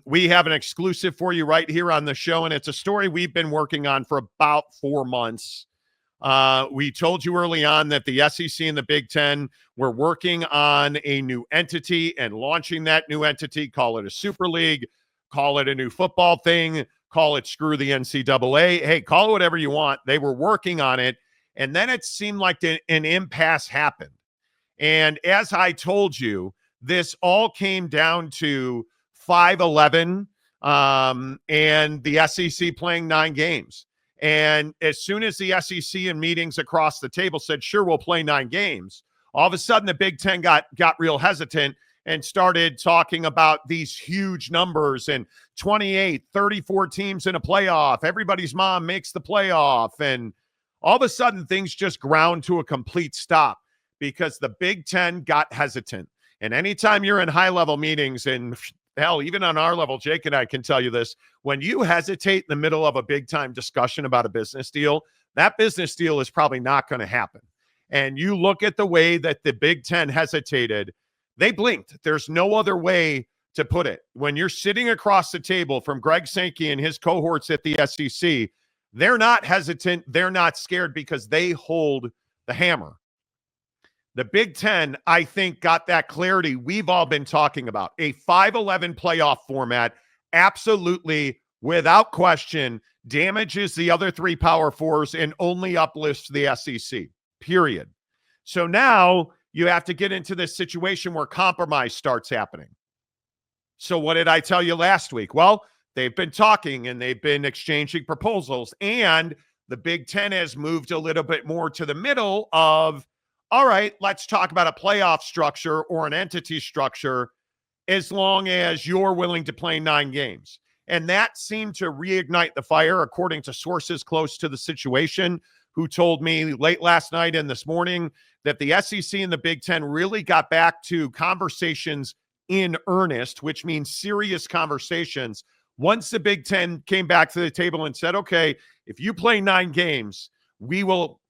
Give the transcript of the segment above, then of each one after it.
We have an exclusive for you right here on the show, and it's a story we've been working on for about 4 months. We told you early on that the SEC and the Big Ten were working on a new entity and launching that new entity. Call it a super league, call it a new football thing, call it screw the NCAA. Hey, call it whatever you want. They were working on it, and then it seemed like an impasse happened. And as I told you, this all came down to 5-11 and the SEC playing 9 games. And as soon as the SEC in meetings across the table said, sure, we'll play 9 games, all of a sudden the Big Ten got real hesitant and started talking about these huge numbers and 28, 34 teams in a playoff. Everybody's mom makes the playoff. And all of a sudden things just ground to a complete stop because the Big Ten got hesitant. And anytime you're in high-level meetings, and hell, even on our level, Jake and I can tell you this, when you hesitate in the middle of a big-time discussion about a business deal, that business deal is probably not going to happen. And you look at the way that the Big Ten hesitated, they blinked. There's no other way to put it. When you're sitting across the table from Greg Sankey and his cohorts at the SEC, they're not hesitant. They're not scared because they hold the hammer. The Big Ten, I think, got that clarity we've all been talking about. A 5-11 playoff format, absolutely, without question, damages the other 3 Power Fours and only uplifts the SEC, period. So now you have to get into this situation where compromise starts happening. So what did I tell you last week? Well, they've been talking and they've been exchanging proposals, and the Big Ten has moved a little bit more to the middle of, all right, let's talk about a playoff structure or an entity structure as long as you're willing to play 9 games. And that seemed to reignite the fire, according to sources close to the situation, who told me late last night and this morning that the SEC and the Big Ten really got back to conversations in earnest, which means serious conversations. Once the Big Ten came back to the table and said, okay, if you play 9 games, we will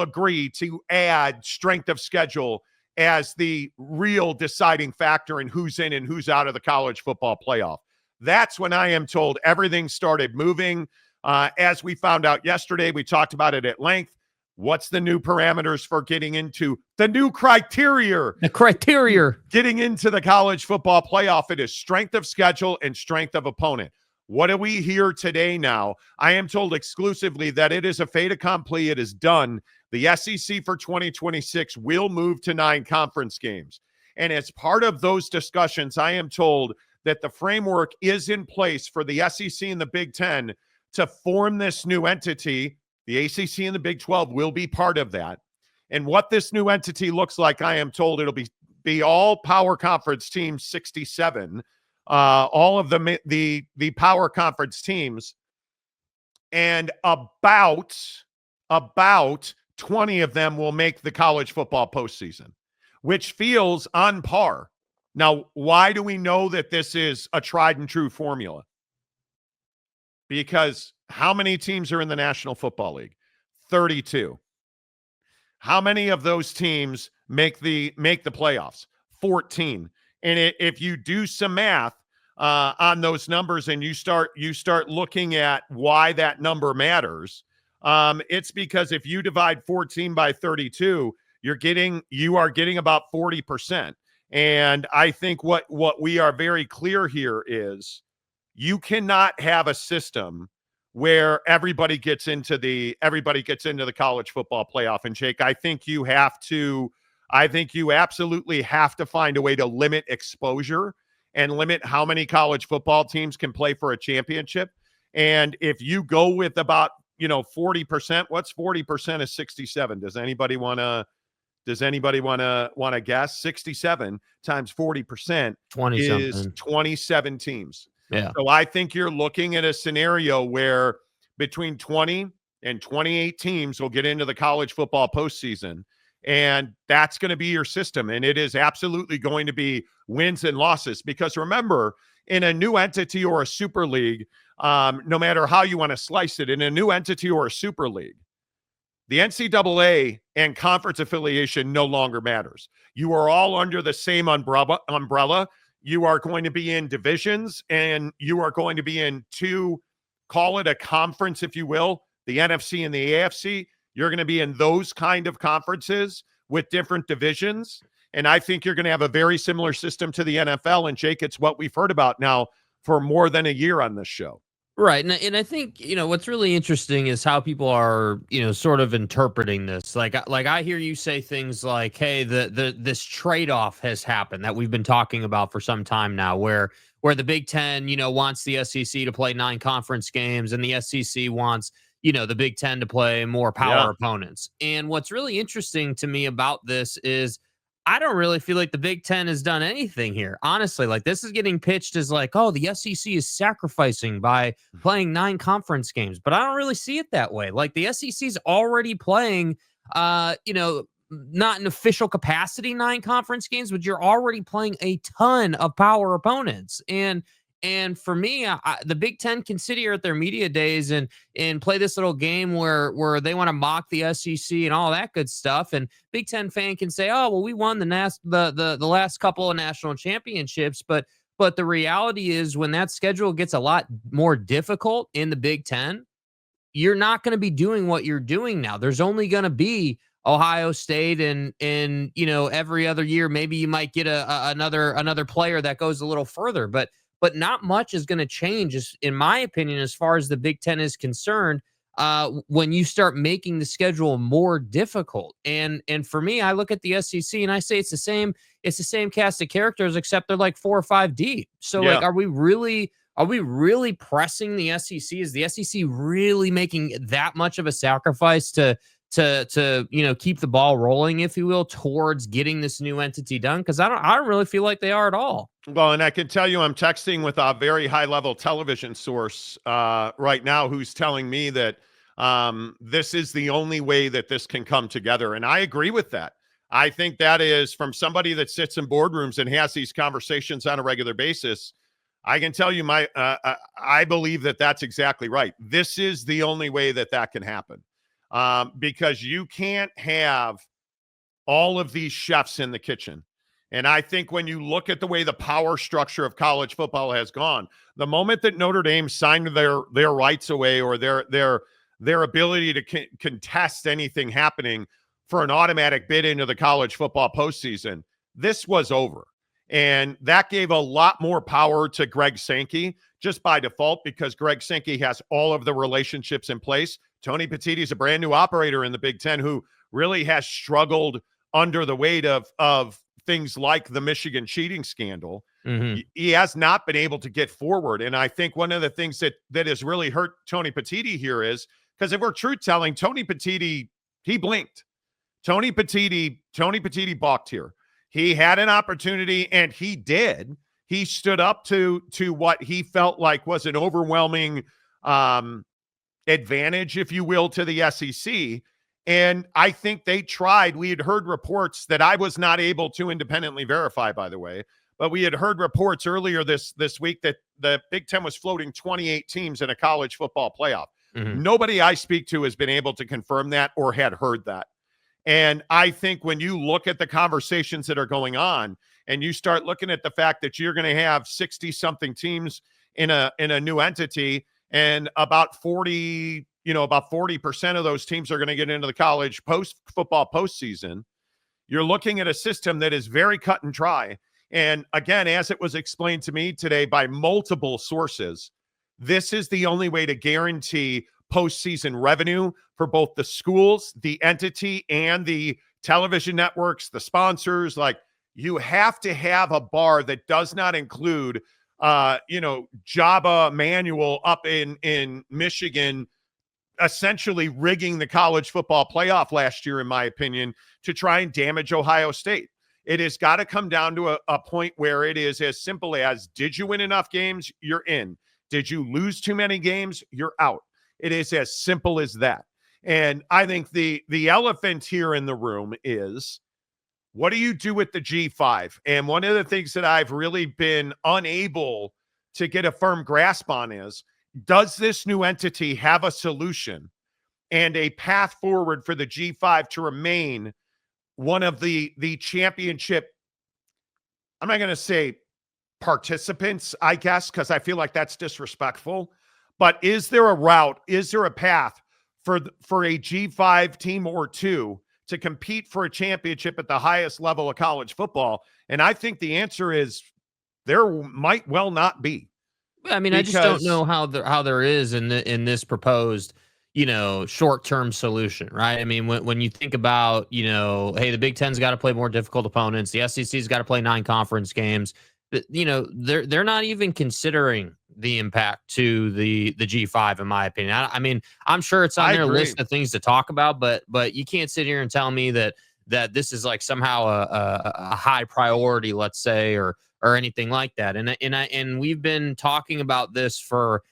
agree to add strength of schedule as the real deciding factor in who's in and who's out of the college football playoff. That's when I am told everything started moving. As we found out yesterday, we talked about it at length. What's the new parameters for getting into the new criteria? The criteria. Getting into the college football playoff, it is strength of schedule and strength of opponent. What do we hear today now? I am told exclusively that it is a fait accompli. It is done. The SEC for 2026 will move to 9 conference games. And as part of those discussions, I am told that the framework is in place for the SEC and the Big Ten to form this new entity. The ACC and the Big 12 will be part of that. And what this new entity looks like, I am told it'll be all power conference teams, 67, all of the power conference teams, and about 20 of them will make the college football postseason, which feels on par. Now, why do we know that this is a tried and true formula? Because how many teams are in the National Football League? 32. How many of those teams make the playoffs? 14. And if you do some math on those numbers and you start looking at why that number matters, it's because if you divide 14 by 32, you are getting about 40%. And I think what we are very clear here is you cannot have a system where everybody gets into the college football playoff. And Jake, I think you absolutely have to find a way to limit exposure and limit how many college football teams can play for a championship. And if you go with about 40%, what's 40% of 67? Does anybody want to guess? 67 times 40% is 27 teams. Yeah. So I think you're looking at a scenario where between 20 and 28 teams will get into the college football postseason, and that's going to be your system. And it is absolutely going to be wins and losses, because remember, in a new entity or a super league, no matter how you want to slice it, in a new entity or a super league, the NCAA and conference affiliation no longer matters. You are all under the same umbrella. You are going to be in divisions, and you are going to be in two, call it a conference, if you will, the NFC and the AFC. You're going to be in those kind of conferences with different divisions. And I think you're going to have a very similar system to the NFL. And Jake, it's what we've heard about now for more than a year on this show. Right. And I think, what's really interesting is how people are, sort of interpreting this. Like I hear you say things like, hey, this trade-off has happened that we've been talking about for some time now, where the Big Ten, wants the SEC to play 9 conference games, and the SEC wants, the Big Ten to play more power opponents. And what's really interesting to me about this is I don't really feel like the Big Ten has done anything here. Honestly, like, this is getting pitched as like, oh, the SEC is sacrificing by playing 9 conference games, but I don't really see it that way. Like, the SEC is already playing, not in official capacity 9 conference games, but you're already playing a ton of power opponents. And for me, the Big Ten can sit here at their media days and play this little game where they want to mock the SEC and all that good stuff. And Big Ten fan can say, "Oh, well, we won the last couple of national championships." But the reality is, when that schedule gets a lot more difficult in the Big Ten, you're not going to be doing what you're doing now. There's only going to be Ohio State, and every other year maybe you might get another player that goes a little further, but not much is going to change, in my opinion, as far as the Big Ten is concerned, when you start making the schedule more difficult. And for me, I look at the SEC and I say it's the same cast of characters, except they're like 4 or 5 deep. So like, are we really pressing the SEC? Is the SEC really making that much of a sacrifice to keep the ball rolling, if you will, towards getting this new entity done? Because I don't really feel like they are at all. Well, and I can tell you, I'm texting with a very high-level television source right now who's telling me that this is the only way that this can come together. And I agree with that. I think that is, from somebody that sits in boardrooms and has these conversations on a regular basis, I can tell you I believe that that's exactly right. This is the only way that can happen, because you can't have all of these chefs in the kitchen. And I think when you look at the way the power structure of college football has gone, the moment that Notre Dame signed their rights away, or their ability to contest anything happening for an automatic bid into the college football postseason, this was over. And that gave a lot more power to Greg Sankey just by default, because Greg Sankey has all of the relationships in place. Tony Petitti is a brand new operator in the Big Ten who really has struggled under the weight of things like the Michigan cheating scandal. Mm-hmm. He has not been able to get forward. And I think one of the things that has really hurt Tony Petitti here is, because if we're truth telling, Tony Petitti, he blinked. Tony Petitti balked here. He had an opportunity, and he did. He stood up to what he felt like was an overwhelming advantage, if you will, to the SEC. And I think they tried. We had heard reports that I was not able to independently verify, by the way, but we had heard reports earlier this week that the Big Ten was floating 28 teams in a college football playoff. Mm-hmm. Nobody I speak to has been able to confirm that or had heard that. And I think when you look at the conversations that are going on, and you start looking at the fact that you're going to have 60-something teams in a new entity, and about 40% of those teams are going to get into the college football postseason, you're looking at a system that is very cut and dry. And again, as it was explained to me today by multiple sources, this is the only way to guarantee postseason revenue for both the schools, the entity, and the television networks, the sponsors. Like, you have to have a bar that does not include, Jabba Manuel up in Michigan, essentially rigging the college football playoff last year, in my opinion, to try and damage Ohio State. It has got to come down to a point where it is as simple as, did you win enough games? You're in. Did you lose too many games? You're out. It is as simple as that. And I think the elephant here in the room is, what do you do with the G5? And one of the things that I've really been unable to get a firm grasp on is, does this new entity have a solution and a path forward for the G5 to remain one of the championship, I'm not going to say participants, I guess, because I feel like that's disrespectful. But is there a route? Is there a path for a G5 team or two to compete for a championship at the highest level of college football? And I think the answer is there might well not be. I mean, I just don't know how there is in this proposed, short-term solution, right? I mean, when you think about, hey, the Big Ten's got to play more difficult opponents, the SEC's got to play 9 conference games. They're not even considering the impact to the G5, in my opinion. I mean, I'm sure it's on their list of things to talk about, but you can't sit here and tell me that this is like somehow a high priority, let's say, or anything like that. And we've been talking about this for,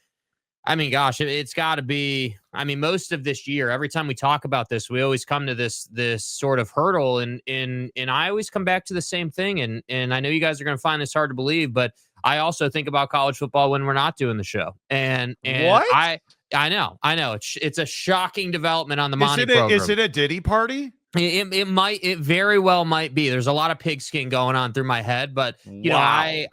I mean, gosh, it's got to be, I mean, most of this year, every time we talk about this, we always come to this sort of hurdle, and I always come back to the same thing. And I know you guys are going to find this hard to believe, but I also think about college football when we're not doing the show. And what? I know it's a shocking development on the Monty program. Is it a Diddy party? It very well might be. There's a lot of pigskin going on through my head, but I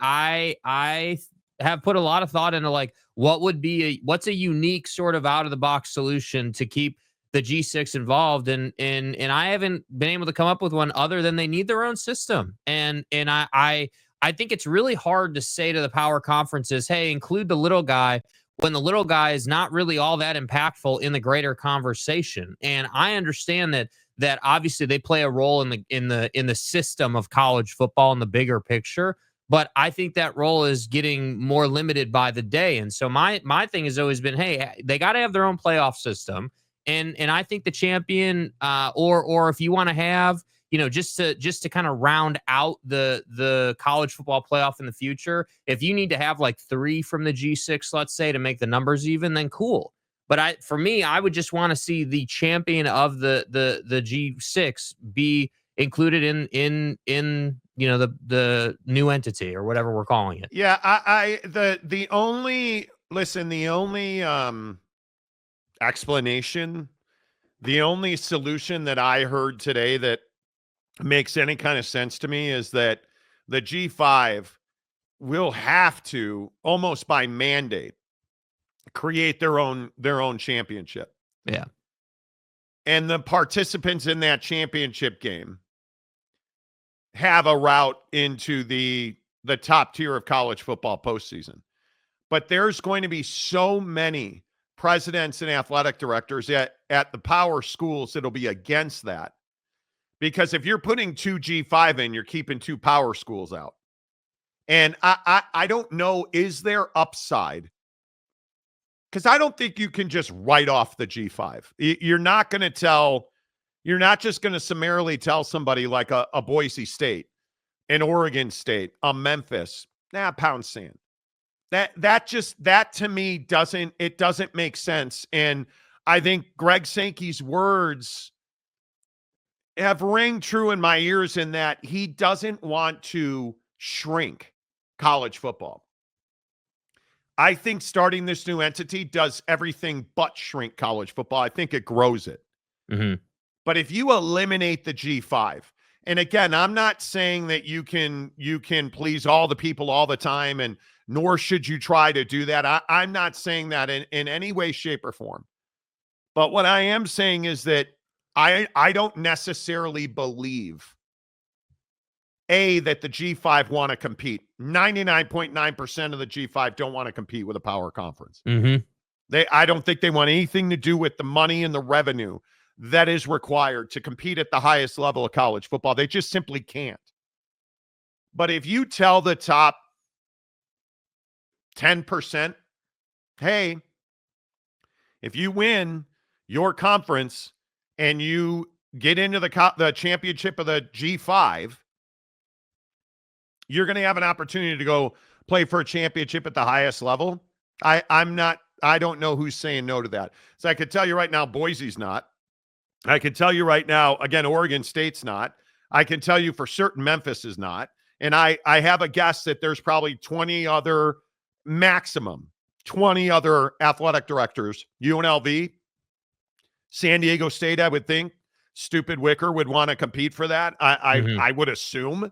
have put a lot of thought into like what's a unique sort of out of the box solution to keep the G6 involved, and I haven't been able to come up with one other than they need their own system. And I think it's really hard to say to the power conferences, hey, include the little guy, when the little guy is not really all that impactful in the greater conversation. And I understand that obviously they play a role in the system of college football in the bigger picture, but I think that role is getting more limited by the day. And so my thing has always been, hey, they got to have their own playoff system. And I think the champion, or if you want to have, just to kind of round out the college football playoff in the future, if you need to have like 3 from the G6, let's say, to make the numbers even, then cool. But for me, I would just want to see the champion of the G6 be included in the new entity or whatever we're calling it. Yeah, the only explanation, the only solution that I heard today that makes any kind of sense to me is that the G5 will have to, almost by mandate, create their own championship. Yeah. And the participants in that championship game have a route into the top tier of college football postseason. But there's going to be so many presidents and athletic directors at the power schools that'll be against that. Because if you're putting 2 G5 in, you're keeping 2 power schools out. And I don't know, is there upside? Because I don't think you can just write off the G5. You're not just going to summarily tell somebody like a Boise State, an Oregon State, a Memphis, pound sand. That to me doesn't make sense. And I think Greg Sankey's words have rang true in my ears in that he doesn't want to shrink college football. I think starting this new entity does everything but shrink college football. I think it grows it. Mm-hmm. But if you eliminate the G5, and again, I'm not saying that you can please all the people all the time, and nor should you try to do that. I'm not saying that in any way, shape, or form. But what I am saying is that I don't necessarily believe, that the G5 want to compete. 99.9% of the G5 don't want to compete with a power conference. Mm-hmm. I don't think they want anything to do with the money and the revenue that is required to compete at the highest level of college football. They just simply can't. But if you tell the top 10%, hey, if you win your conference and you get into the championship of the G5, you're going to have an opportunity to go play for a championship at the highest level. I don't know who's saying no to that. So I could tell you right now, Boise's not. I can tell you right now, again, Oregon State's not. I can tell you for certain Memphis is not. And I have a guess that there's probably 20 other, maximum 20 other athletic directors. UNLV, San Diego State, I would think. Stupid Wicker would want to compete for that. I would assume.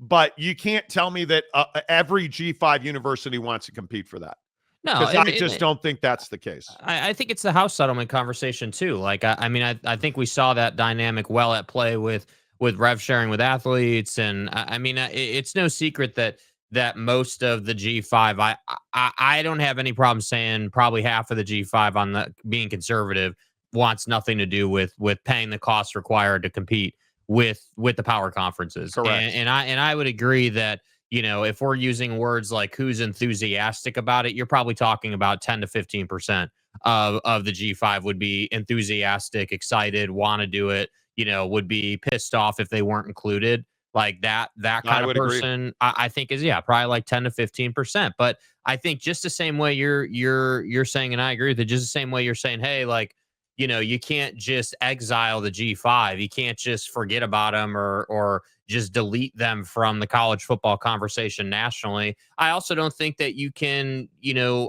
But you can't tell me that every G5 university wants to compete for that, No, because I just don't think that's the case. I think it's the house settlement conversation too. Like, I mean, I think we saw that dynamic well at play with rev sharing with athletes, and I mean, it's no secret that most of the G5, I don't have any problem saying probably half of the G5 on the being conservative wants nothing to do with paying the costs required to compete with the power conferences. Correct. And I would agree that, if we're using words like who's enthusiastic about it, you're probably talking about 10 to 15% of the G5 would be enthusiastic, excited, want to do it, would be pissed off if they weren't included. Like that I kind of would agree. person, I think is, probably like 10 to 15%. But I think just the same way you're saying, and I agree with it, just the same way you're saying, hey, like, you can't just exile the G5. You can't just forget about them or just delete them from the college football conversation nationally. I also don't think that you can,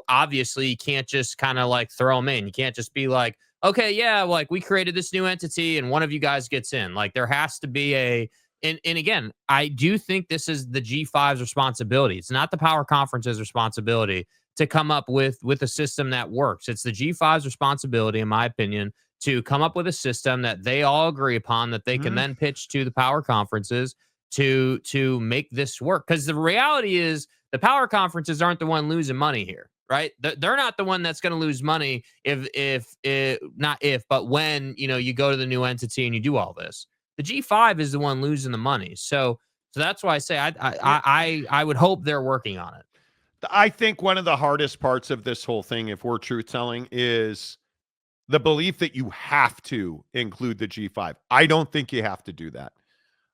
obviously you can't just kind of like throw them in. You can't just be like, okay, yeah, like we created this new entity and one of you guys gets in. Like there has to be and again, I do think this is the G5's responsibility. It's not the power conference's responsibility to come up with a system that works. It's the G5's responsibility, in my opinion, to come up with a system that they all agree upon, that they can then pitch to the power conferences to make this work. Because the reality is the power conferences aren't the one losing money here, right? They're not the one that's going to lose money but when, you go to the new entity and you do all this. The G5 is the one losing the money. So that's why I say I would hope they're working on it. I think one of the hardest parts of this whole thing, if we're truth telling, is the belief that you have to include the G5. I don't think you have to do that.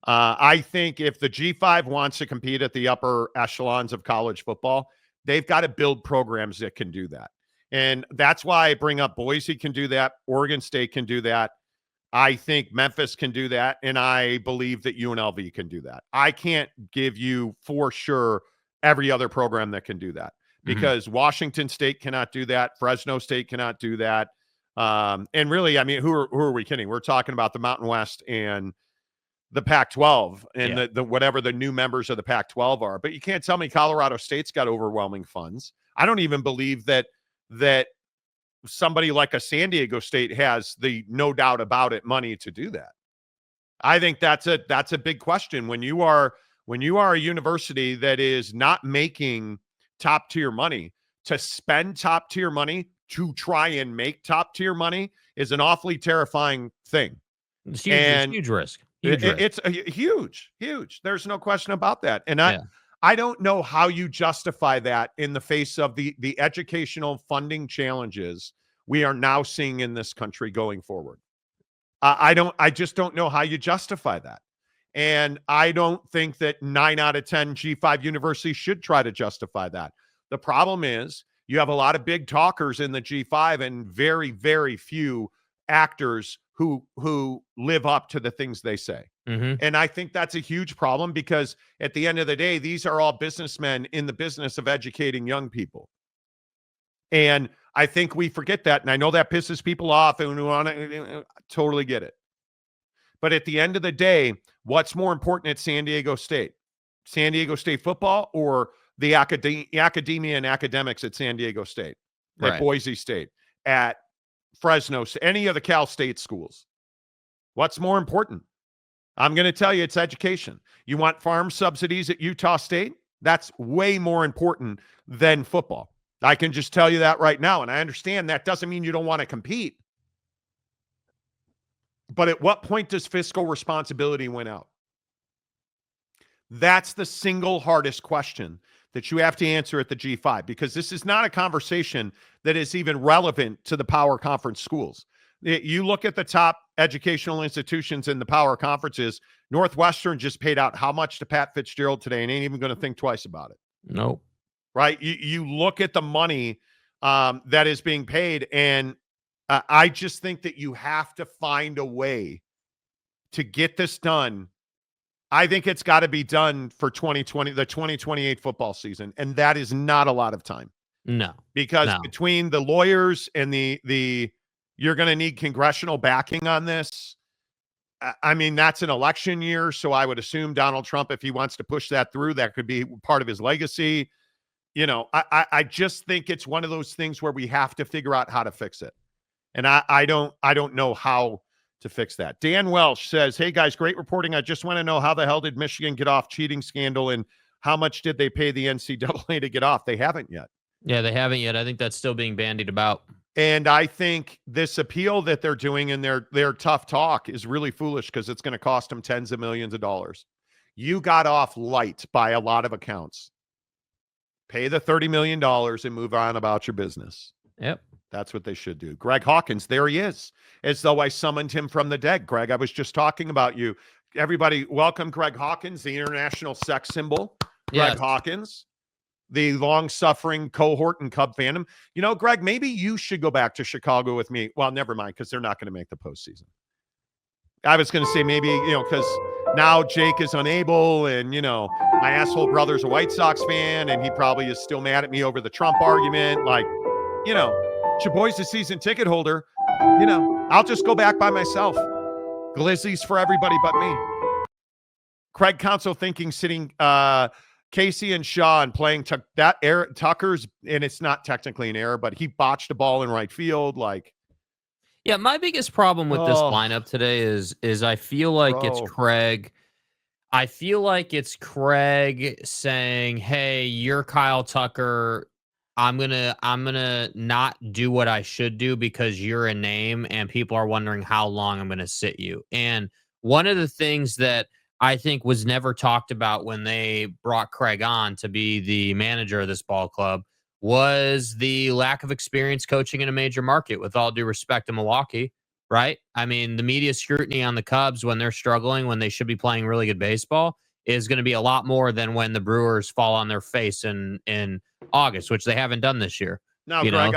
I think if the G5 wants to compete at the upper echelons of college football, they've got to build programs that can do that. And that's why I bring up Boise can do that. Oregon State can do that. I think Memphis can do that. And I believe that UNLV can do that. I can't give you for sure every other program that can do that, because Washington State cannot do that. Fresno State cannot do that. And really, I mean, who are we kidding? We're talking about the Mountain West and the Pac-12 and the whatever the new members of the Pac-12 are. But you can't tell me Colorado State's got overwhelming funds. I don't even believe that somebody like a San Diego State has the no doubt about it money to do that. I think that's a big question when you are a university that is not making top tier money. To spend top tier money to try and make top tier money is an awfully terrifying thing. It's huge, it's huge risk. It's huge. There's no question about that. And I don't know how you justify that in the face of the educational funding challenges we are now seeing in this country going forward. I just don't know how you justify that. And I don't think that 9 out of 10 G5 universities should try to justify that. The problem is you have a lot of big talkers in the G5 and very, very few actors who live up to the things they say. And I think that's a huge problem, because at the end of the day, these are all businessmen in the business of educating young people. And I think we forget that. And I know that pisses people off, and we want to totally get it. But at the end of the day, what's more important at San Diego State? San Diego State football or the academia and academics at San Diego State, at Boise State, at Fresno, any of the Cal State schools? What's more important? I'm going to tell you, it's education. You want farm subsidies at Utah State? That's way more important than football. I can just tell you that right now. And I understand that doesn't mean you don't want to compete. But at what point does fiscal responsibility win out? That's the single hardest question that you have to answer at the G5, because this is not a conversation that is even relevant to the power conference schools. You look at the top educational institutions in the power conferences. Northwestern just paid out how much to Pat Fitzgerald today and ain't even going to think twice about it. Nope. Right? You look at the money that is being paid, and I just think that you have to find a way to get this done. I think it's got to be done for 2020, the 2028 football season. And that is not a lot of time. No. Because between the lawyers and the you're going to need congressional backing on this. I mean, that's an election year, so I would assume Donald Trump, if he wants to push that through, that could be part of his legacy. I just think it's one of those things where we have to figure out how to fix it. And I don't know how to fix that. Dan Welsh says, "Hey guys, great reporting. I just want to know, how the hell did Michigan get off cheating scandal, and how much did they pay the NCAA to get off?" They haven't yet. Yeah, they haven't yet. I think that's still being bandied about. And I think this appeal that they're doing in their tough talk is really foolish, because it's going to cost them tens of millions of dollars. You got off light by a lot of accounts. Pay the $30 million and move on about your business. Yep. That's what they should do. Greg Hawkins, there he is, as though I summoned him from the dead. Greg, I was just talking about you. Everybody, welcome Greg Hawkins, the international sex symbol. Greg Hawkins, the long-suffering cohort and Cub fandom. Greg, maybe you should go back to Chicago with me. Well, never mind, because they're not going to make the postseason. I was going to say maybe, because now Jake is unable, and, my asshole brother's a White Sox fan, and he probably is still mad at me over the Trump argument. Like, your boy's a season ticket holder. I'll just go back by myself. Glizzies for everybody but me. Craig Counsell thinking sitting Casey and Shaw and playing Tucker's, and it's not technically an error, but he botched a ball in right field. Like, yeah, my biggest problem with this lineup today is I feel like it's Craig. I feel like it's Craig saying, "Hey, you're Kyle Tucker. I'm gonna not do what I should do because you're a name, and people are wondering how long I'm gonna sit you." And one of the things that I think was never talked about when they brought Craig on to be the manager of this ball club was the lack of experience coaching in a major market, with all due respect to Milwaukee, right? I mean, the media scrutiny on the Cubs when they're struggling, when they should be playing really good baseball, is going to be a lot more than when the Brewers fall on their face in August, which they haven't done this year. No, Greg,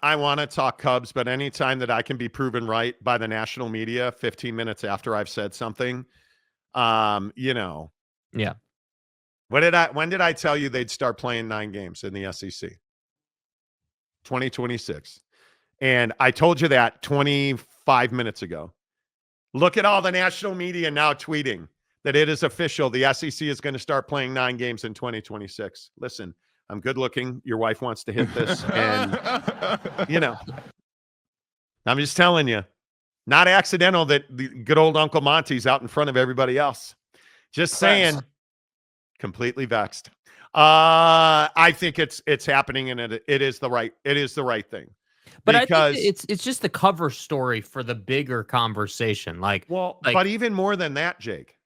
I want to talk Cubs, but anytime that I can be proven right by the national media 15 minutes after I've said something, Yeah. When did I tell you they'd start playing 9 games in the SEC? 2026. And I told you that 25 minutes ago. Look at all the national media now tweeting that it is official. The SEC is going to start playing 9 games in 2026. Listen, I'm good looking. Your wife wants to hit this. And, I'm just telling you, not accidental that the good old Uncle Monty's out in front of everybody else. Just saying. Completely vexed. I think it's happening, and it is the right thing. But I think it's just the cover story for the bigger conversation. But even more than that, Jake,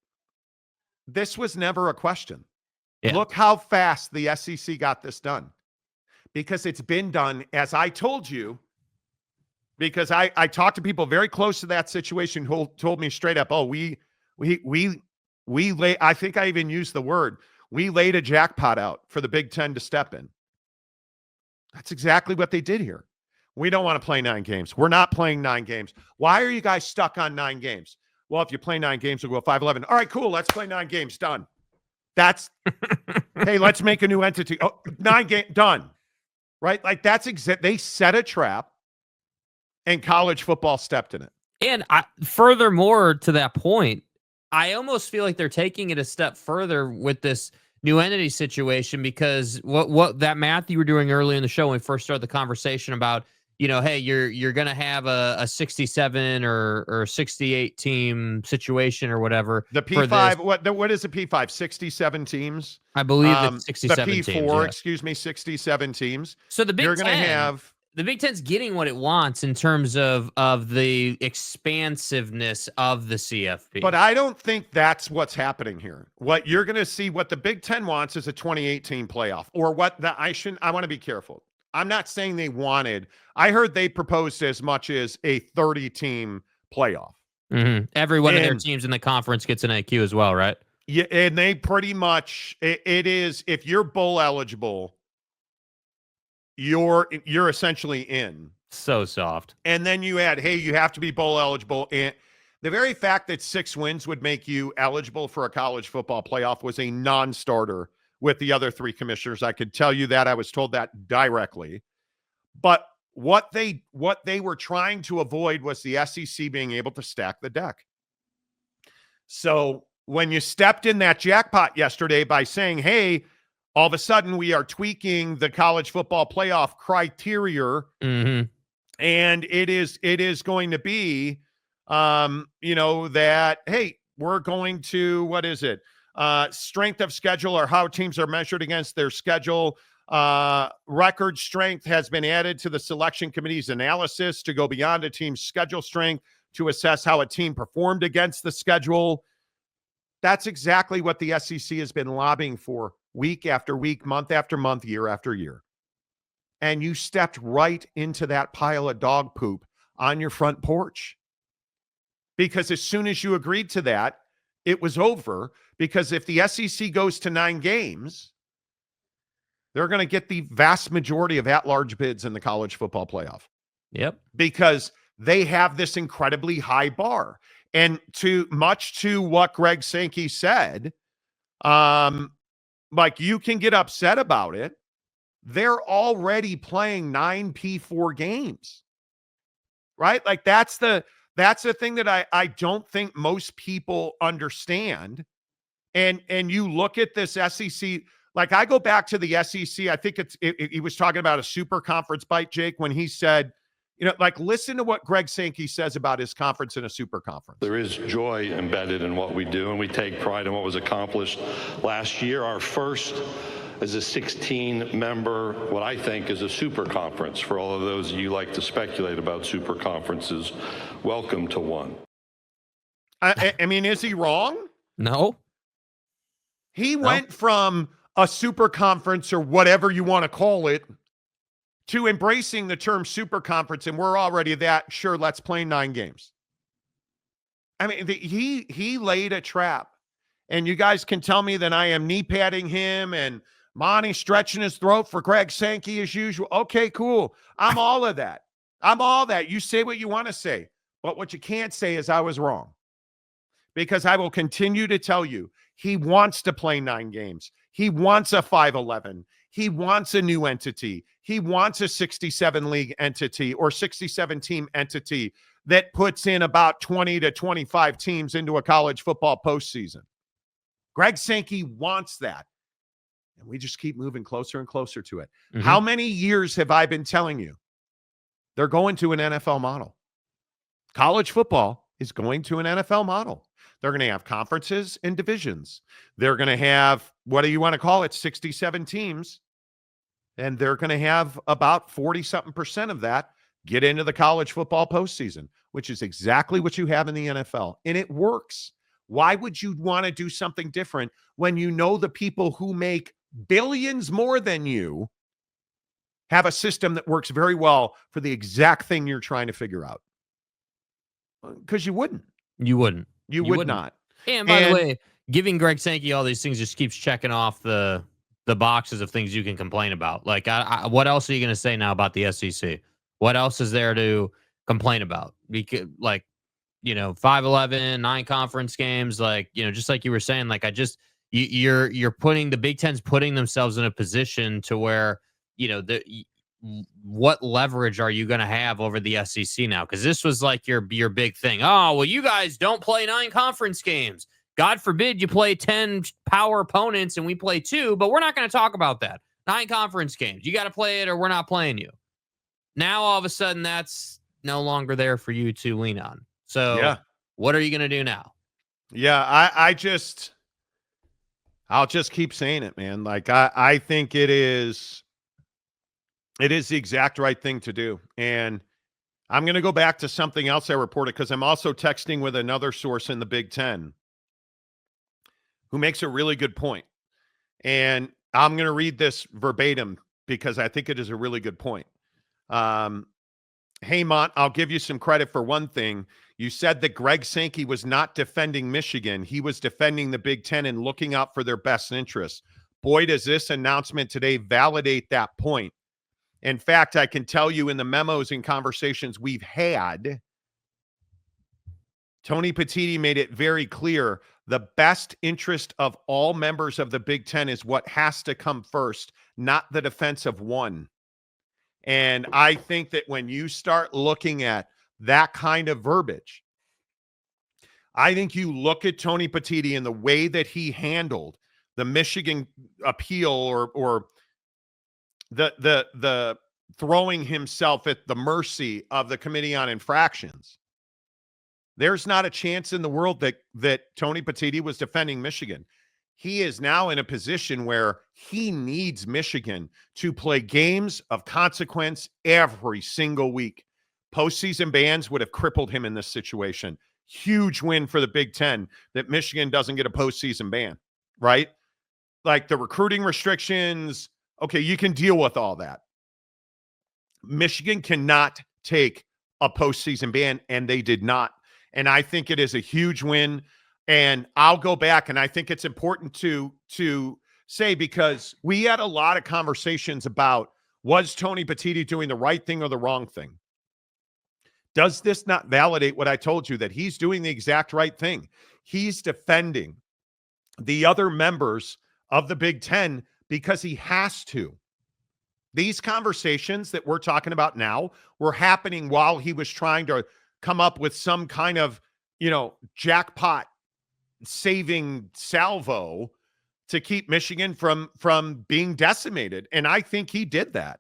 this was never a question. Yeah. Look how fast the SEC got this done, because it's been done, as I told you, because I talked to people very close to that situation who told me straight up, "Oh, we lay," I think I even used the word, "we laid a jackpot out for the Big Ten to step in." That's exactly what they did here. We don't want to play 9 games. We're not playing 9 games. Why are you guys stuck on 9 games? Well, if you play 9 games, we'll go 5-11. All right, cool. Let's play 9 games. Done. That's, hey, let's make a new entity. Oh, 9 games, done. Right? Like, that's they set a trap, and college football stepped in it. And furthermore to that point, I almost feel like they're taking it a step further with this new entity situation, because what that math you were doing earlier in the show when we first started the conversation about, hey, you're going to have a 67 or 68 team situation or whatever. The P5, what is the P5? 67 teams? I believe it's 67 teams. The P4, teams, yeah. Excuse me, 67 teams. So the Big You're going to have... The Big Ten's getting what it wants in terms of the expansiveness of the CFP. But I don't think that's what's happening here. What you're going to see, what the Big Ten wants is a 2018 playoff, or I want to be careful. I'm not saying they wanted. I heard they proposed as much as a 30-team playoff. Mm-hmm. Every one of their teams in the conference gets an IQ as well, right? Yeah, and they pretty much, it is, if you're bowl eligible, you're essentially in. So soft. And then you add, hey, you have to be bowl eligible. And the very fact that 6 wins would make you eligible for a college football playoff was a non-starter with the other 3 commissioners. I could tell you that. I was told that directly. But what they were trying to avoid was the SEC being able to stack the deck. So when you stepped in that jackpot yesterday by saying, hey, all of a sudden we are tweaking the college football playoff criteria, and it is going to be, that, hey, we're going to, what is it? Strength of schedule, or how teams are measured against their schedule. Record strength has been added to the selection committee's analysis to go beyond a team's schedule strength to assess how a team performed against the schedule. That's exactly what the SEC has been lobbying for week after week, month after month, year after year. And you stepped right into that pile of dog poop on your front porch. Because as soon as you agreed to that, it was over. Because if the SEC goes to 9 games, they're going to get the vast majority of at-large bids in the college football playoff. Yep. Because they have this incredibly high bar. And much to what Greg Sankey said, you can get upset about it. They're already playing 9 P4 games, right? Like that's the thing that I don't think most people understand. And you look at this SEC, like I go back to the SEC. I think he was talking about a super conference bite, Jake, when he said, listen to what Greg Sankey says about his conference in a super conference. There is joy embedded in what we do, and we take pride in what was accomplished last year. Our first as a 16-member, what I think is a super conference. For all of those of you like to speculate about super conferences, welcome to one. I mean, is he wrong? No. He went from a super conference, or whatever you want to call it, to embracing the term super conference, and we're already that, sure, let's play 9 games. I mean, he laid a trap, and you guys can tell me that I am knee padding him and Monty stretching his throat for Greg Sankey as usual. Okay, cool. I'm all of that. I'm all that. You say what you want to say, but what you can't say is I was wrong, because I will continue to tell you he wants to play 9 games. He wants a 5-11. He wants a new entity. He wants a 67 league entity or 67 team entity that puts in about 20 to 25 teams into a college football postseason. Greg Sankey wants that. And we just keep moving closer and closer to it. Mm-hmm. How many years have I been telling you they're going to an NFL model? College football is going to an NFL model. They're going to have conferences and divisions. They're going to have, what do you want to call it, 67 teams. And they're going to have about 40-something% of that get into the college football postseason, which is exactly what you have in the NFL. And it works. Why would you want to do something different when you know the people who make billions more than you have a system that works very well for the exact thing you're trying to figure out? Because you wouldn't. You wouldn't. You would not. And by the way, giving Greg Sankey all these things just keeps checking off the boxes of things you can complain about. Like, what else are you going to say now about the SEC? What else is there to complain about? Because, 5-11, 9 conference games, just like you were saying, you're putting the Big Ten's putting themselves in a position to where, what leverage are you going to have over the SEC now? Because this was like your big thing. Oh, well, you guys don't play 9 conference games. God forbid you play 10 power opponents and we play 2, but we're not going to talk about that. 9 conference games. You got to play it or we're not playing you. Now, all of a sudden, that's no longer there for you to lean on. So What are you going to do now? Yeah, I'll just keep saying it, man. I think it is the exact right thing to do. And I'm going to go back to something else I reported, because I'm also texting with another source in the Big Ten who makes a really good point. And I'm going to read this verbatim because I think it is a really good point. Hey, Mont, I'll give you some credit for one thing. You said that Greg Sankey was not defending Michigan. He was defending the Big Ten and looking out for their best interests. Boy, does this announcement today validate that point. In fact, I can tell you in the memos and conversations we've had, Tony Petitti made it very clear the best interest of all members of the Big Ten is what has to come first, not the defense of one. And I think that when you start looking at that kind of verbiage, I think you look at Tony Petitti and the way that he handled the Michigan appeal or the throwing himself at the mercy of the Committee on Infractions. There's not a chance in the world that Tony Petitti was defending Michigan. He is now in a position where he needs Michigan to play games of consequence every single week. Postseason bans would have crippled him in this situation. Huge win for the Big Ten that Michigan doesn't get a postseason ban, right? Like the recruiting restrictions, okay, you can deal with all that. Michigan cannot take a postseason ban, and they did not. And I think it is a huge win. And I'll go back, and I think it's important to say, because we had a lot of conversations about, was Tony Petitti doing the right thing or the wrong thing? Does this not validate what I told you, that he's doing the exact right thing? He's defending the other members of the Big Ten because he has to. These conversations that we're talking about now were happening while he was trying to come up with some kind of, jackpot saving salvo to keep Michigan from being decimated. And I think he did that.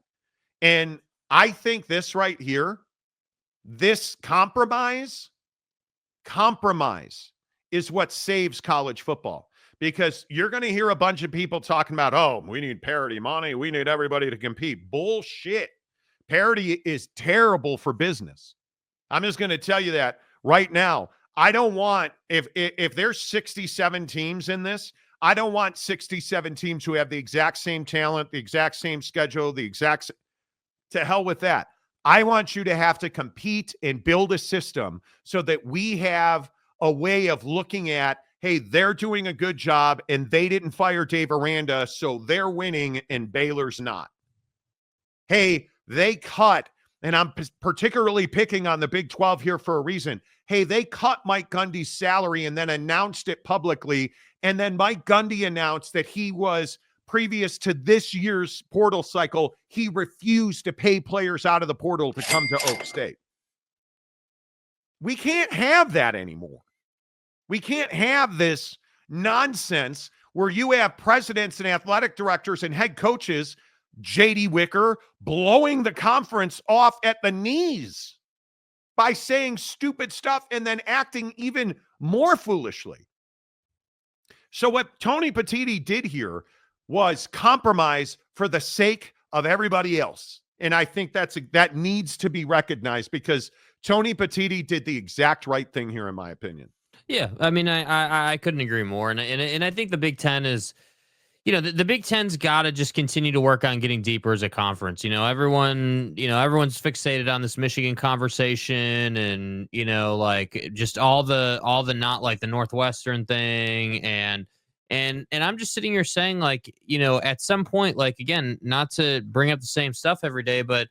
And I think this right here, this compromise is what saves college football. Because you're going to hear a bunch of people talking about, oh, we need parity, Monty. We need everybody to compete. Bullshit. Parity is terrible for business. I'm just going to tell you that right now. I don't want, if there's 67 teams in this, I don't want 67 teams who have the exact same talent, the exact same schedule, to hell with that. I want you to have to compete and build a system so that we have a way of looking at, hey, they're doing a good job and they didn't fire Dave Aranda, so they're winning and Baylor's not. Hey, they cut, and I'm particularly picking on the Big 12 here for a reason. Hey, they cut Mike Gundy's salary and then announced it publicly. And then Mike Gundy announced that he was, previous to this year's portal cycle, he refused to pay players out of the portal to come to Oak State. We can't have that anymore. We can't have this nonsense where you have presidents and athletic directors and head coaches, J.D. Wicker, blowing the conference off at the knees by saying stupid stuff and then acting even more foolishly. So what Tony Petitti did here was compromise for the sake of everybody else. And I think that needs to be recognized, because Tony Petitti did the exact right thing here, in my opinion. Yeah, I mean, I couldn't agree more, and I think the Big Ten is, the Big Ten's got to just continue to work on getting deeper as a conference. Everyone's fixated on this Michigan conversation, and like just all the not like the Northwestern thing, and I'm just sitting here saying, like, at some point, like, again, not to bring up the same stuff every day, but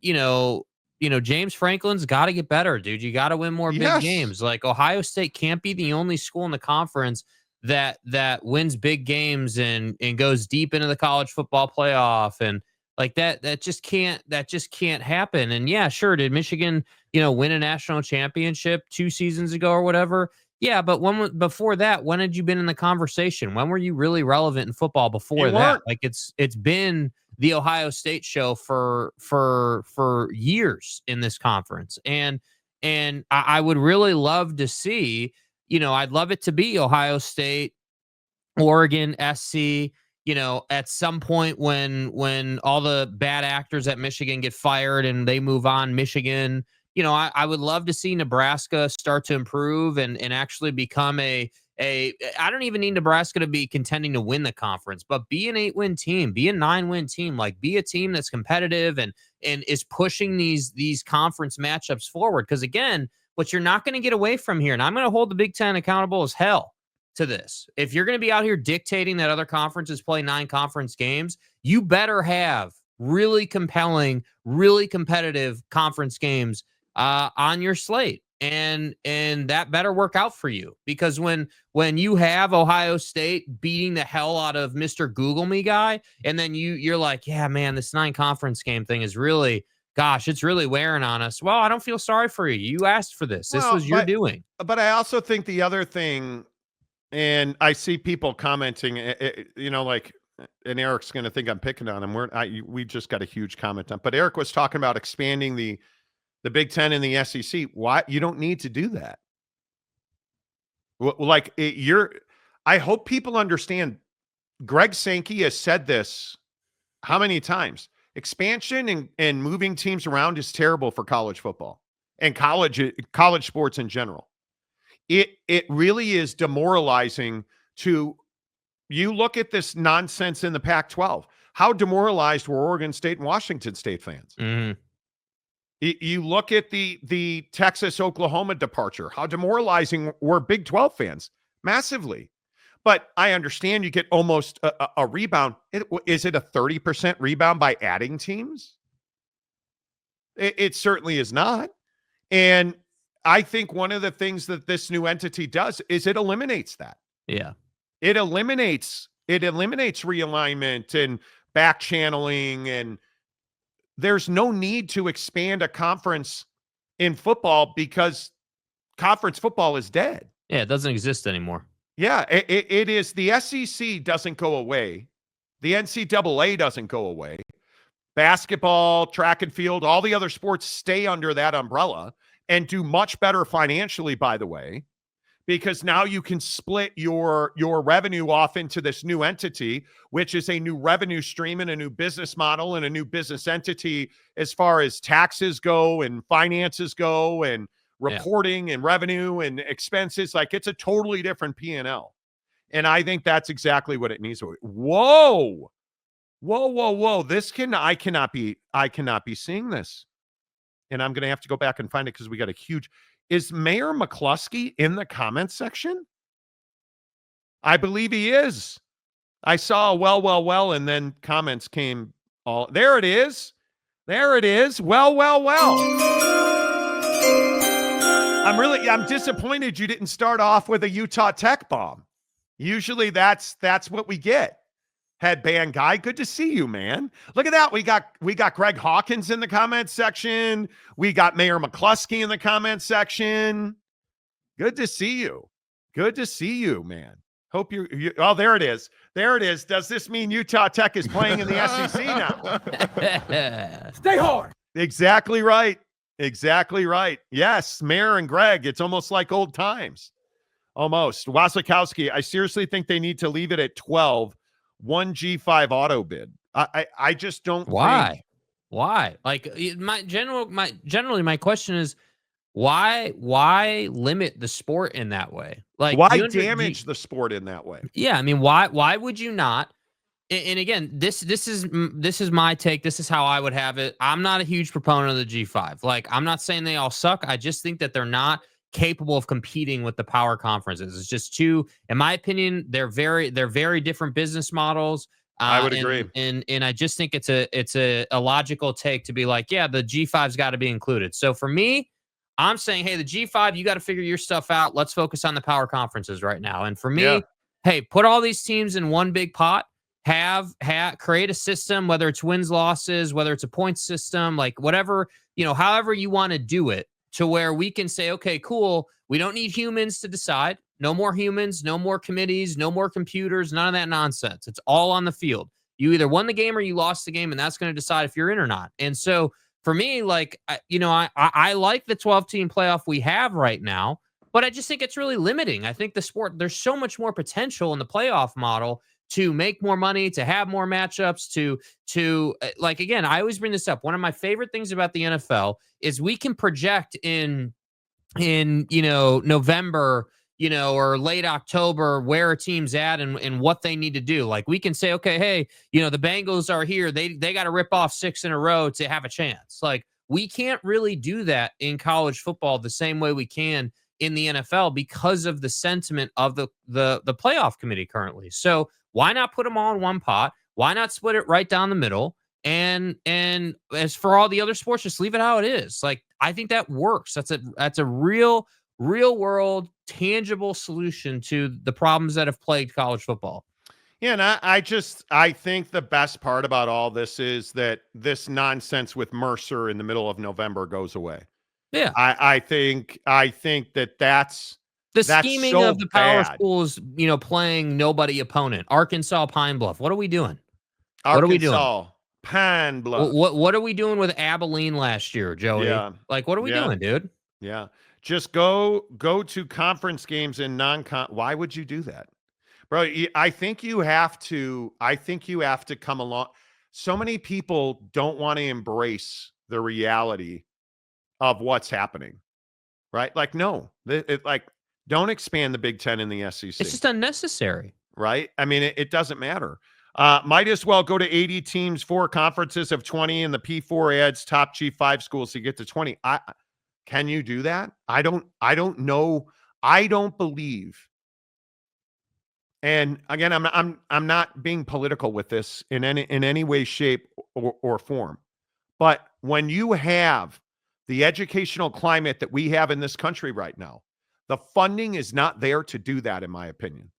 James Franklin's got to get better, dude. You got to win more big games. Like, Ohio State can't be the only school in the conference that wins big games and goes deep into the college football playoff. And like that just can't happen. And yeah, sure. Did Michigan, win a national championship 2 seasons ago or whatever? Yeah. But before that, when had you been in the conversation? When were you really relevant in football before that? Like it's been the Ohio State show for years in this conference. And I would really love to see, I'd love it to be Ohio State, Oregon, SC, at some point when all the bad actors at Michigan get fired and they move on, Michigan, I would love to see Nebraska start to improve and actually become I don't even need Nebraska to be contending to win the conference, but be an 8-win team, be a 9-win team, like be a team that's competitive and is pushing these conference matchups forward. Because again, what you're not going to get away from here, and I'm going to hold the Big Ten accountable as hell to this. If you're going to be out here dictating that other conferences play 9 conference games, you better have really compelling, really competitive conference games on your slate. And that better work out for you, because when you have Ohio State beating the hell out of Mr. Google Me guy, and then you're like, yeah, man, this 9 conference game thing is really gosh, it's really wearing on us. Well, I don't feel sorry for you. You asked for this. This was your doing. But I also think the other thing, and I see people commenting, like, and Eric's going to think I'm picking on him. We just got a huge comment on, but Eric was talking about expanding the Big Ten and the SEC. Why? You don't need to do that. Like I hope people understand. Greg Sankey has said this how many times? Expansion and moving teams around is terrible for college football and college sports in general. It really is demoralizing to you look at this nonsense in the Pac-12. How demoralized were Oregon State and Washington State fans? Mm-hmm. You look at the Texas-Oklahoma departure. How demoralizing were Big 12 fans? Massively. But I understand you get almost a rebound. Is it a 30% rebound by adding teams? It certainly is not. And I think one of the things that this new entity does is it eliminates that. Yeah. It eliminates realignment and back channeling, and there's no need to expand a conference in football because conference football is dead. Yeah, it doesn't exist anymore. Yeah, it is. The SEC doesn't go away. The NCAA doesn't go away. Basketball, track and field, all the other sports stay under that umbrella and do much better financially, by the way, because now you can split your revenue off into this new entity, which is a new revenue stream and a new business model and a new business entity as far as taxes go and finances go and reporting and revenue and expenses. Like, it's a totally different P&L. And I think that's exactly what it needs to be. Whoa. I cannot be seeing this. And I'm going to have to go back and find it because we got a huge. Is Mayor McCluskey in the comments section? I believe he is. I saw well, and then comments came all. There it is. Well. I'm disappointed you didn't start off with a Utah Tech bomb. Usually that's what we get. Headband guy, good to see you, man. Look at that. We got Greg Hawkins in the comments section. We got Mayor McCluskey in the comments section. Good to see you, man. Hope you oh, there it is. Does this mean Utah Tech is playing in the SEC now? Stay hard. Exactly right. Yes, Mayor and Greg, it's almost like old times. Almost. Wasikowski, I seriously think they need to leave it at 12. 1 G5 auto bid. I just don't. Why? Like, generally my question is why limit the sport in that way? Like, why damage the sport in that way? Yeah, I mean, why would you not? And again, this is my take. This is how I would have it. I'm not a huge proponent of the G5. Like, I'm not saying they all suck. I just think that they're not capable of competing with the power conferences. It's just too, in my opinion, they're very different business models. I would agree. And I just think it's a logical take to be like, yeah, the G5's got to be included. So for me, I'm saying, hey, the G5, you got to figure your stuff out. Let's focus on the power conferences right now. And for me, hey, put all these teams in one big pot. Create a system, whether it's wins, losses, whether it's a point system, like whatever, however you want to do it, to where we can say, okay, cool. We don't need humans to decide. No more humans, no more committees, no more computers, none of that nonsense. It's all on the field. You either won the game or you lost the game, and that's going to decide if you're in or not. And so for me, like, I like the 12-team playoff we have right now, but I just think it's really limiting. I think the sport, there's so much more potential in the playoff model to make more money, to have more matchups, to like, again, I always bring this up. One of my favorite things about the NFL is we can project in November, or late October, where a team's at and what they need to do. Like, we can say, okay, hey, the Bengals are here. They got to rip off 6 in a row to have a chance. Like, we can't really do that in college football the same way we can in the NFL because of the sentiment of the playoff committee currently. So why not put them all in one pot? Why not split it right down the middle? And as for all the other sports, just leave it how it is. Like, I think that works. That's a real world, tangible solution to the problems that have plagued college football. Yeah, and I think the best part about all this is that this nonsense with Mercer in the middle of November goes away. Yeah. I think that's The that's scheming so of the power bad. schools, playing nobody opponent. Arkansas Pine Bluff. What are we doing? What are we doing? Arkansas, Pine What Bluff. what are we doing with Abilene last year, Joey? Yeah. Like, what are we Yeah. doing, dude? Yeah. Just go to conference games and non-con. Why would you do that? Bro, I think you have to come along. So many people don't want to embrace the reality of what's happening, right? Like, no, like, don't expand the Big Ten in the SEC, It's just unnecessary. right? I mean, it doesn't matter. Might as well go to 80 teams, 4 conferences of 20, and the P4 adds top G5 schools to get to 20. Can you do that? I don't know. I don't believe. And again, I'm not being political with this in any way, shape, or form. But when you have the educational climate that we have in this country right now, the funding is not there to do that, in my opinion.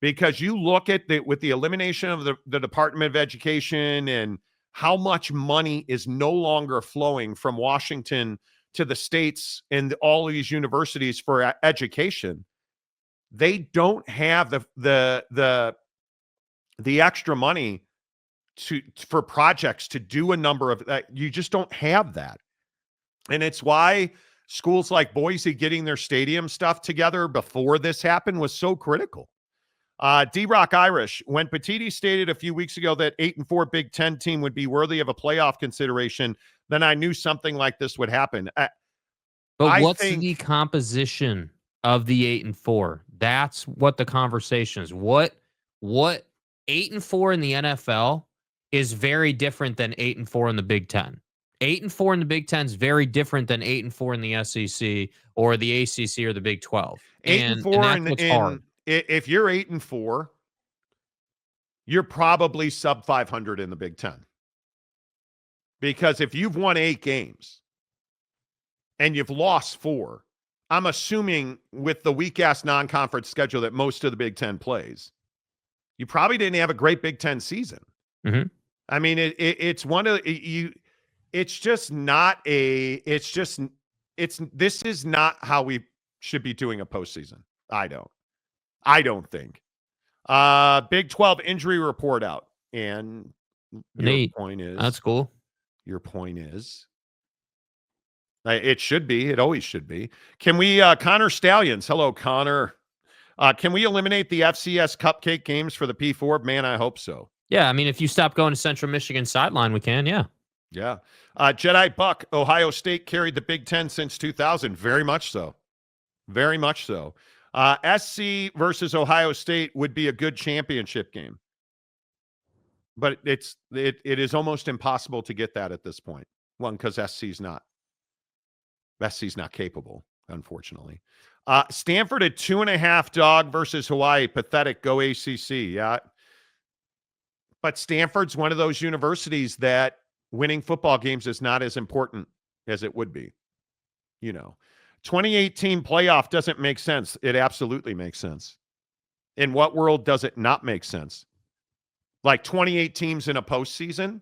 Because you look at with the elimination of the Department of Education and how much money is no longer flowing from Washington to the states and all of these universities for education, they don't have the extra money for projects to do a number of that. You just don't have that. And it's why schools like Boise getting their stadium stuff together before this happened was so critical. D-Rock Irish, when Petiti stated a few weeks ago that 8-4 Big Ten team would be worthy of a playoff consideration, then I knew something like this would happen. But what's the composition of the 8-4? That's what the conversation is. What 8-4 in the NFL is very different than 8-4 in the Big Ten. 8-4 in the Big Ten is very different than 8-4 in the SEC or the ACC or the Big 12. 8-4 and that's what's hard. If you're 8-4, you're probably sub 500 in the Big Ten. Because if you've won 8 games and you've lost 4, I'm assuming with the weak-ass non-conference schedule that most of the Big Ten plays, you probably didn't have a great Big Ten season. Mm-hmm. I mean, it's one of you. It's just not a. It's just it's. This is not how we should be doing a postseason. I don't think. Big 12 injury report out, and your point is that's cool. Your point is. It should be. It always should be. Can we, Connor Stallions? Hello, Connor. Can we eliminate the FCS cupcake games for the P4? Man, I hope so. Yeah, I mean, if you stop going to Central Michigan sideline, we can, yeah. Yeah. Jedi Buck, Ohio State carried the Big Ten since 2000. Very much so. Very much so. SC versus Ohio State would be a good championship game. But it is almost impossible to get that at this point. One, because SC's not capable, unfortunately. Stanford at 2.5 dog versus Hawaii. Pathetic. Go ACC. Yeah. But Stanford's one of those universities that winning football games is not as important as it would be. 2018 playoff doesn't make sense. It absolutely makes sense. In what world does it not make sense? Like 28 teams in a postseason?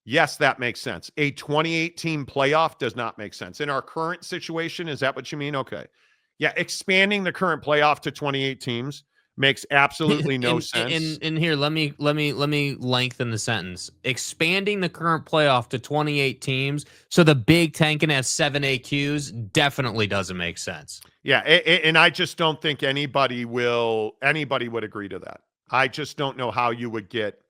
Yes, that makes sense. A 28-team playoff does not make sense. In our current situation, is that what you mean? Okay. Yeah, expanding the current playoff to 28 teams makes absolutely no sense. And here, let me lengthen the sentence. Expanding the current playoff to 28 teams so the Big Ten can have 7 AQs definitely doesn't make sense. Yeah, and I just don't think anybody would agree to that. I just don't know how you would get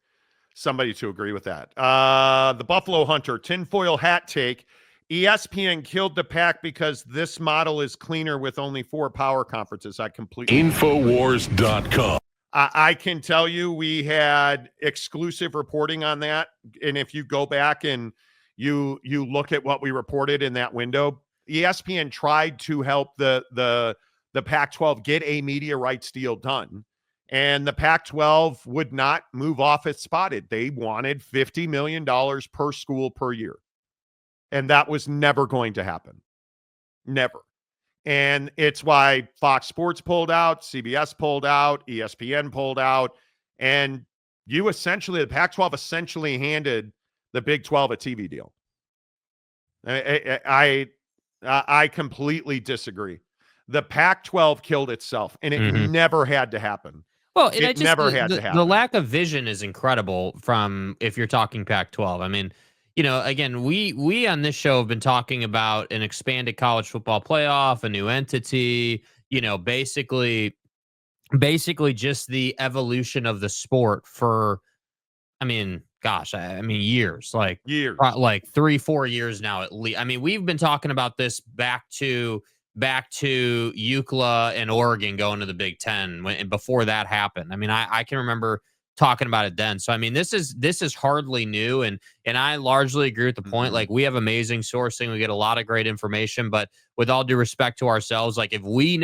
somebody to agree with that. The Buffalo Hunter, tinfoil hat take. ESPN killed the pack because this model is cleaner with only 4 power conferences. I completely Infowars.com. I can tell you we had exclusive reporting on that. And if you go back and you look at what we reported in that window, ESPN tried to help the Pac-12 get a media rights deal done. And the Pac-12 would not move off its spotted. They wanted $50 million per school per year. And that was never going to happen. Never. And it's why Fox Sports pulled out, CBS pulled out, ESPN pulled out. And the Pac-12 essentially handed the Big 12 a TV deal. I completely disagree. The Pac-12 killed itself, and it never had to happen. Well, and It never had to happen. The lack of vision is incredible from if you're talking Pac-12. I mean, again, we on this show have been talking about an expanded college football playoff, a new entity, basically just the evolution of the sport for, I mean, gosh, I mean, years, like 3-4 years now at least. I mean, we've been talking about this back to UCLA and Oregon going to the Big Ten before that happened. I mean, I can remember talking about it then. So I mean, this is hardly new, and I largely agree with the point. Like, we have amazing sourcing, we get a lot of great information, but with all due respect to ourselves, like, if we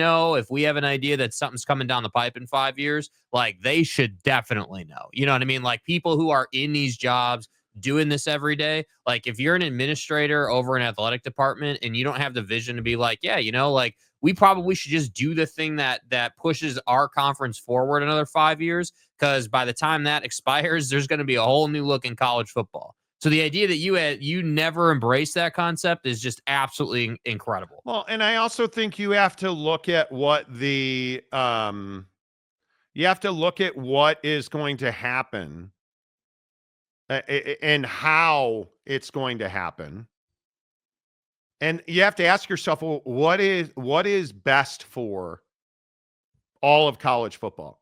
have an idea that something's coming down the pipe in 5 years, like, they should definitely know. You know what I mean? Like, people who are in these jobs doing this every day, like, if you're an administrator over an athletic department and you don't have the vision to be like, yeah, like, we probably should just do the thing that pushes our conference forward another 5 years, because by the time that expires, there's going to be a whole new look in college football. So the idea that you never embrace that concept is just absolutely incredible. Well, and I also think you have to look at what is going to happen and how it's going to happen. And you have to ask yourself, well, what is best for all of college football?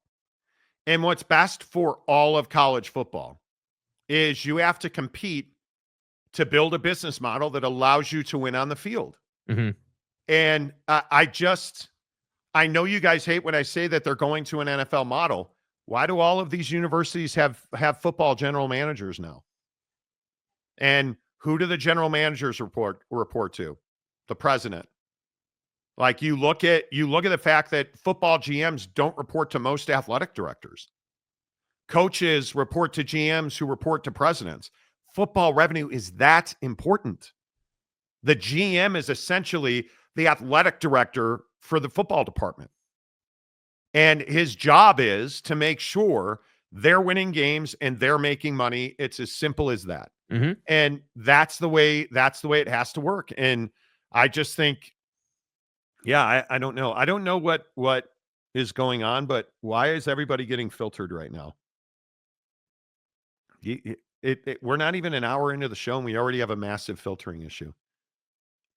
And what's best for all of college football is you have to compete to build a business model that allows you to win on the field. And I know you guys hate when I say that they're going to an NFL model. Why do all of these universities have football general managers now? And who do the general managers report to? The president. Like, you look at the fact that football GMs don't report to most athletic directors. Coaches report to GMs who report to presidents. Football revenue is that important. The GM is essentially the athletic director for the football department. And his job is to make sure they're winning games and they're making money. It's as simple as that. And that's the way it has to work. And I just think, I don't know. I don't know what is going on, but why is everybody getting filtered right now? We're not even an hour into the show and we already have a massive filtering issue.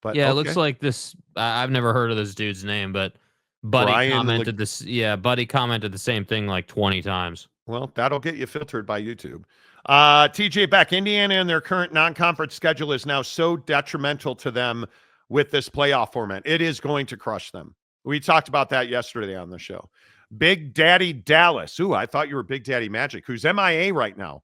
But yeah, it looks like this. I've never heard of this dude's name, but Buddy commented this. Yeah, Buddy commented the same thing like 20 times. Well, that'll get you filtered by YouTube. TJ Beck, Indiana and their current non-conference schedule is now so detrimental to them with this playoff format. It is going to crush them. We talked about that yesterday on the show. Big Daddy Dallas. Ooh, I thought you were Big Daddy Magic, who's MIA right now.